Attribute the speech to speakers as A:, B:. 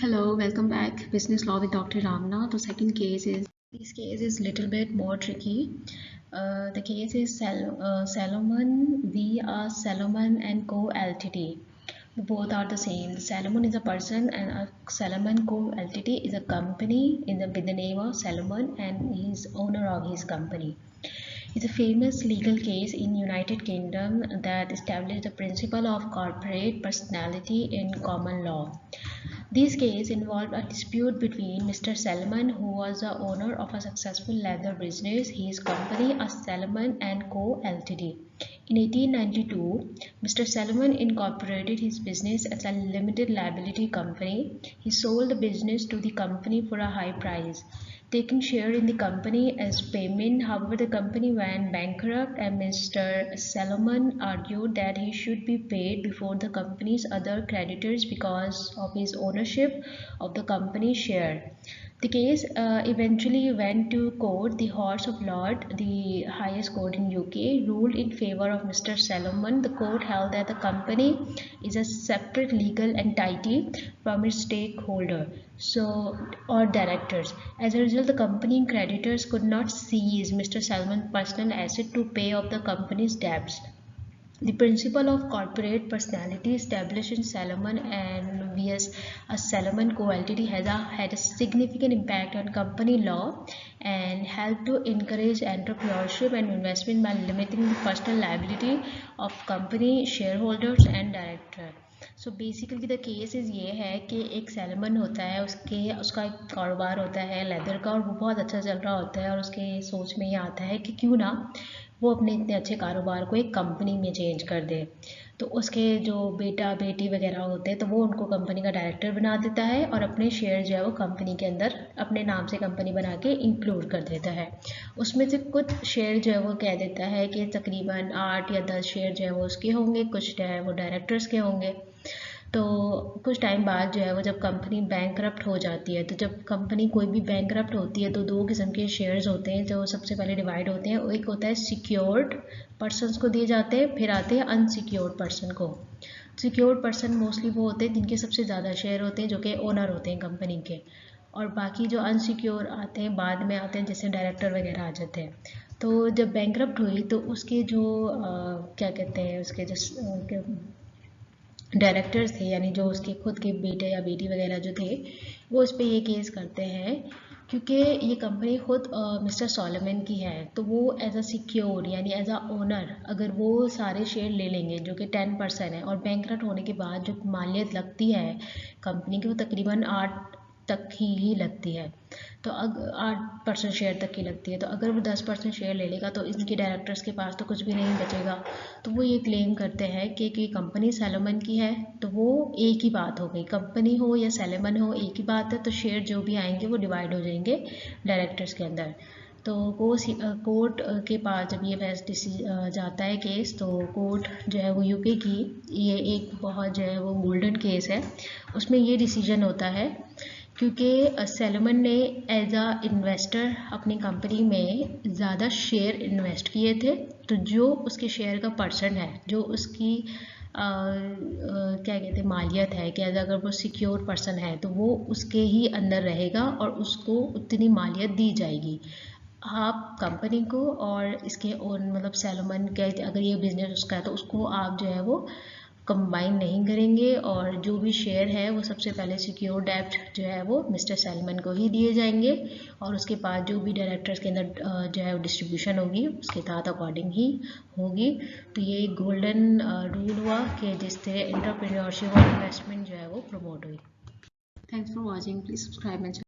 A: Hello, welcome back. Business Law with Dr. Ramna. The second case is this case is little bit more tricky. The case is Salomon v. Salomon and Co. Ltd. Both are the same. Salomon is a person and Salomon Co. Ltd. is a company with the name of Salomon, and he is owner of his company. It's a famous legal case in United Kingdom that established the principle of corporate personality in common law. This case involved a dispute between Mr. Salomon, who was the owner of a successful leather business, his company, Salomon & Co. Ltd. In 1892, Mr. Salomon incorporated his business as a limited liability company. He sold the business to the company for a high price, taking share in the company as payment. However, the company went bankrupt and Mr. Salomon argued that he should be paid before the company's other creditors because of his ownership of the company's share. The case eventually went to court. The Horse of Lord, the highest court in UK, ruled in favor of Mr. Salomon. The court held that the company is a separate legal entity from its stakeholder or directors. As a result, the company creditors could not seize Mr. Salomon's personal asset to pay off the company's debts. The principle of corporate personality established in Salomon and vs. Salomon Co. Ltd. had a significant impact on company law and helped to encourage entrepreneurship and investment by limiting the personal liability of company shareholders and directors. So basically the case is ये है कि एक salmon होता है, उसका एक कारोबार होता है लेदर का और वो बहुत अच्छा चल रहा होता है और उसके सोच में ये आता है कि क्यों ना वो अपने इतने अच्छे कारोबार को एक कंपनी में चेंज कर दे। तो उसके जो बेटा बेटी वगैरह होते हैं तो वो उनको कंपनी का डायरेक्टर बना देता है और अपने शेयर जो है वो कंपनी के अंदर अपने नाम से कंपनी बना के इंक्लूड कर देता है। उसमें से कुछ शेयर जो है वो कह देता है कि तकरीबन 8 या 10 शेयर जो है वो उसके होंगे, कुछ जो है वो डायरेक्टर्स के होंगे। तो कुछ टाइम बाद जो है वो जब कंपनी बैंकरप्ट हो जाती है, तो जब कंपनी कोई भी बैंकरप्ट होती है तो दो किस्म के शेयर्स होते हैं जो सबसे पहले डिवाइड होते हैं। एक होता है सिक्योर्ड पर्सनस को दिए जाते हैं, फिर आते हैं अनसिक्योर्ड पर्सन को। सिक्योर्ड पर्सन मोस्टली वो होते हैं जिनके सबसे ज़्यादा शेयर होते हैं, जो कि ओनर होते हैं कंपनी के, और बाकी जो अनसिक्योर आते हैं बाद में आते हैं, जैसे डायरेक्टर वगैरह आ जाते हैं। तो जब बैंकरप्ट हुई तो उसके जो क्या कहते हैं, उसके जो डायरेक्टर्स थे, यानी जो उसके खुद के बेटे या बेटी वगैरह जो थे, वो उस पर ये केस करते हैं क्योंकि ये कंपनी खुद मिस्टर सॉलोमन की है। तो वो एज अ सिक्योर यानी एज अ ओनर अगर वो सारे शेयर ले लेंगे जो कि 10% है, और बैंकरप्ट होने के बाद जो मालियत लगती है कंपनी की वो तकरीबन 8 तक ही लगती है। तो 8% शेयर तक की लगती है। तो अगर वो 10% शेयर ले लेगा तो इनके डायरेक्टर्स के पास तो कुछ भी नहीं बचेगा। तो वो ये क्लेम करते हैं कि कंपनी सैलोमन की है, तो वो एक ही बात हो गई, कंपनी हो या सैलोमन हो एक ही बात है। तो शेयर जो भी आएंगे वो डिवाइड हो जाएंगे डायरेक्टर्स के अंदर। तो कोर्ट के पास जब ये जाता है केस, तो कोर्ट जो है वो यूके की ये एक बहुत जो है वो गोल्डन केस है। उसमें ये डिसीजन होता है क्योंकि सैलोमन ने एज अ इन्वेस्टर अपनी कंपनी में ज़्यादा शेयर इन्वेस्ट किए थे, तो जो उसके शेयर का परसेंट है, जो उसकी क्या कहते हैं मालियत है, कि अगर वो सिक्योर पर्सन है तो वो उसके ही अंदर रहेगा और उसको उतनी मालियत दी जाएगी। आप कंपनी को और इसके ओन मतलब सैलोमन के अगर ये बिजनेस उसका है तो उसको आप जो है वो कंबाइन नहीं करेंगे, और जो भी शेयर है वो सबसे पहले सिक्योर डेब्ट जो है वो मिस्टर सैलमन को ही दिए जाएंगे, और उसके बाद जो भी डायरेक्टर्स के अंदर जो है वो डिस्ट्रीब्यूशन होगी उसके तहत अकॉर्डिंग ही होगी। तो ये एक गोल्डन रूल हुआ कि जिससे एंटरप्रेन्योरशिप और इन्वेस्टमेंट जो है वो प्रमोट हुई। Thanks for watching, please subscribe my channel.